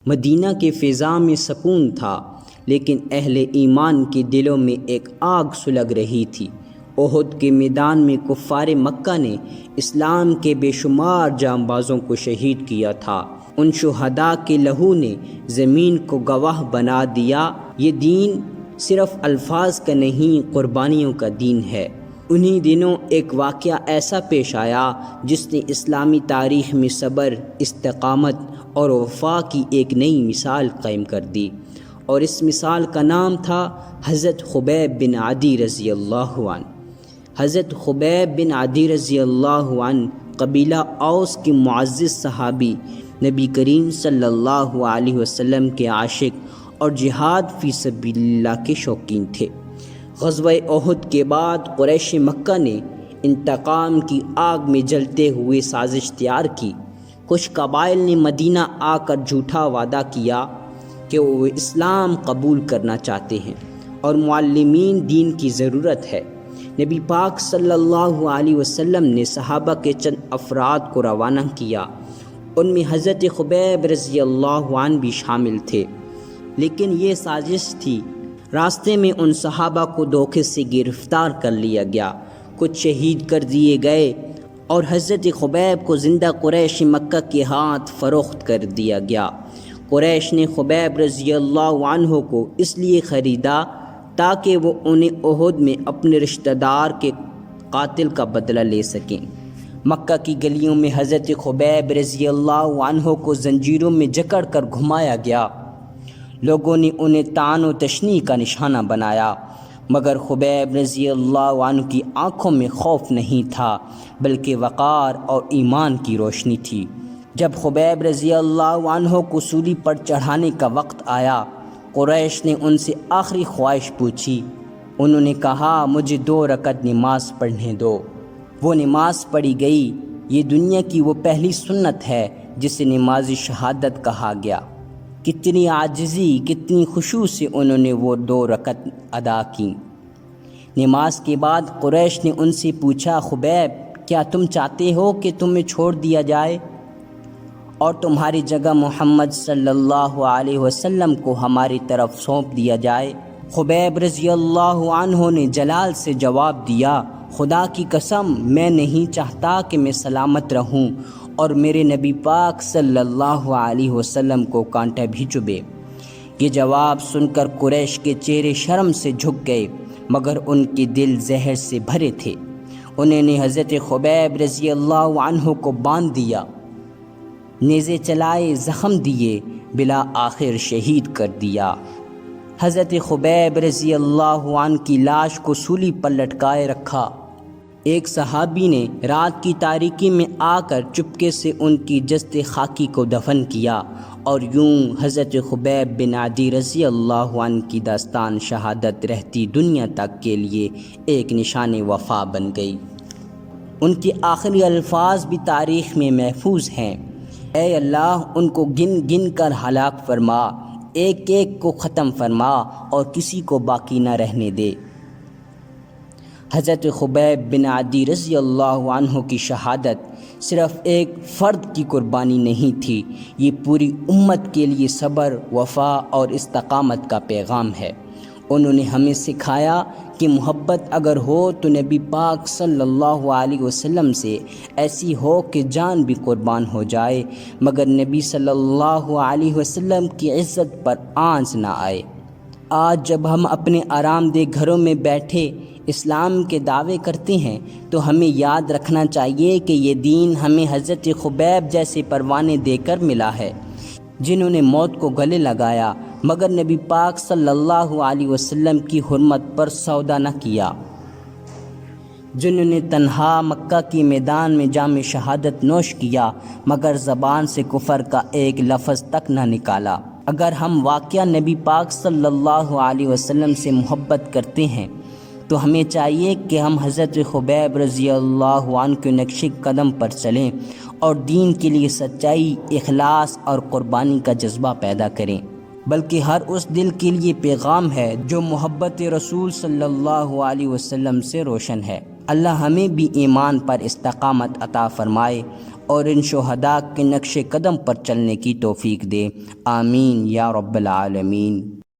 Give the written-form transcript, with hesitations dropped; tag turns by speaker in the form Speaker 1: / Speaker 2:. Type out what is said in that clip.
Speaker 1: مدینہ کے فضا میں سکون تھا، لیکن اہل ایمان کے دلوں میں ایک آگ سلگ رہی تھی۔ احد کے میدان میں کفار مکہ نے اسلام کے بے شمار جانبازوں کو شہید کیا تھا۔ ان شہداء کے لہو نے زمین کو گواہ بنا دیا۔ یہ دین صرف الفاظ کا نہیں، قربانیوں کا دین ہے۔ انہی دنوں ایک واقعہ ایسا پیش آیا جس نے اسلامی تاریخ میں صبر، استقامت اور وفا کی ایک نئی مثال قائم کر دی، اور اس مثال کا نام تھا حضرت خبیب بن عدی رضی اللہ عنہ۔ حضرت خبیب بن عدی رضی اللہ عنہ قبیلہ اوس کے معزز صحابی، نبی کریم صلی اللہ علیہ وسلم کے عاشق اور جہاد فی سبیل اللہ کے شوقین تھے۔ غزوہ احد کے بعد قریش مکہ نے انتقام کی آگ میں جلتے ہوئے سازش تیار کی۔ کچھ قبائل نے مدینہ آ کر جھوٹا وعدہ کیا کہ وہ اسلام قبول کرنا چاہتے ہیں اور معلمین دین کی ضرورت ہے۔ نبی پاک صلی اللہ علیہ وسلم نے صحابہ کے چند افراد کو روانہ کیا، ان میں حضرت خبیب رضی اللہ عنہ بھی شامل تھے، لیکن یہ سازش تھی۔ راستے میں ان صحابہ کو دھوکے سے گرفتار کر لیا گیا، کچھ شہید کر دیے گئے اور حضرت خبیب کو زندہ قریش مکہ کے ہاتھ فروخت کر دیا گیا۔ قریش نے خبیب رضی اللہ عنہ کو اس لیے خریدا تاکہ وہ انہیں احد میں اپنے رشتہ دار کے قاتل کا بدلہ لے سکیں۔ مکہ کی گلیوں میں حضرت خبیب رضی اللہ عنہ کو زنجیروں میں جکڑ کر گھمایا گیا۔ لوگوں نے انہیں طعن و تشنیع کا نشانہ بنایا، مگر خبیب رضی اللہ عنہ کی آنکھوں میں خوف نہیں تھا، بلکہ وقار اور ایمان کی روشنی تھی۔ جب خبیب رضی اللہ عنہ کو سولی پر چڑھانے کا وقت آیا، قریش نے ان سے آخری خواہش پوچھی۔ انہوں نے کہا، مجھے 2 رکعت نماز پڑھنے دو۔ وہ نماز پڑھی گئی۔ یہ دنیا کی وہ پہلی سنت ہے جسے نماز شہادت کہا گیا۔ کتنی عاجزی، کتنی خشوع سے انہوں نے وہ 2 رکعت ادا کیں۔ نماز کے بعد قریش نے ان سے پوچھا، خبیب، کیا تم چاہتے ہو کہ تمہیں چھوڑ دیا جائے اور تمہاری جگہ محمد صلی اللہ علیہ وسلم کو ہماری طرف سونپ دیا جائے؟ خبیب رضی اللہ عنہ نے جلال سے جواب دیا، خدا کی قسم، میں نہیں چاہتا کہ میں سلامت رہوں اور میرے نبی پاک صلی اللہ علیہ وسلم کو کانٹا بھی چبھے۔ یہ جواب سن کر قریش کے چہرے شرم سے جھک گئے، مگر ان کے دل زہر سے بھرے تھے۔ انہوں نے حضرت خبیب رضی اللہ عنہ کو باندھ دیا، نیزے چلائے، زخم دیے، بلا آخر شہید کر دیا۔ حضرت خبیب رضی اللہ عنہ کی لاش کو سولی پر لٹکائے رکھا۔ ایک صحابی نے رات کی تاریکی میں آ کر چپکے سے ان کی جسد خاکی کو دفن کیا، اور یوں حضرت خبیب بن عدی رضی اللہ عنہ کی داستان شہادت رہتی دنیا تک کے لیے ایک نشان وفا بن گئی۔ ان کے آخری الفاظ بھی تاریخ میں محفوظ ہیں، اے اللہ، ان کو گن گن کر ہلاک فرما، ایک ایک کو ختم فرما اور کسی کو باقی نہ رہنے دے۔ حضرت خبیب بن عدی رضی اللہ عنہ کی شہادت صرف ایک فرد کی قربانی نہیں تھی، یہ پوری امت کے لیے صبر، وفا اور استقامت کا پیغام ہے۔ انہوں نے ہمیں سکھایا کہ محبت اگر ہو تو نبی پاک صلی اللہ علیہ وسلم سے ایسی ہو کہ جان بھی قربان ہو جائے، مگر نبی صلی اللہ علیہ وسلم کی عزت پر آنچ نہ آئے۔ آج جب ہم اپنے آرام دہ گھروں میں بیٹھے اسلام کے دعوے کرتے ہیں تو ہمیں یاد رکھنا چاہیے کہ یہ دین ہمیں حضرت خبیب جیسے پروانے دے کر ملا ہے، جنہوں نے موت کو گلے لگایا مگر نبی پاک صلی اللہ علیہ وسلم کی حرمت پر سودا نہ کیا، جنہوں نے تنہا مکہ کے میدان میں جام شہادت نوش کیا مگر زبان سے کفر کا ایک لفظ تک نہ نکالا۔ اگر ہم واقعہ نبی پاک صلی اللہ علیہ وسلم سے محبت کرتے ہیں تو ہمیں چاہیے کہ ہم حضرت خبیب رضی اللہ عنہ کے نقش قدم پر چلیں اور دین کے لیے سچائی، اخلاص اور قربانی کا جذبہ پیدا کریں، بلکہ ہر اس دل کے لیے پیغام ہے جو محبت رسول صلی اللہ علیہ وسلم سے روشن ہے۔ اللہ ہمیں بھی ایمان پر استقامت عطا فرمائے اور ان شہداء کے نقش قدم پر چلنے کی توفیق دے، آمین یا رب العالمین۔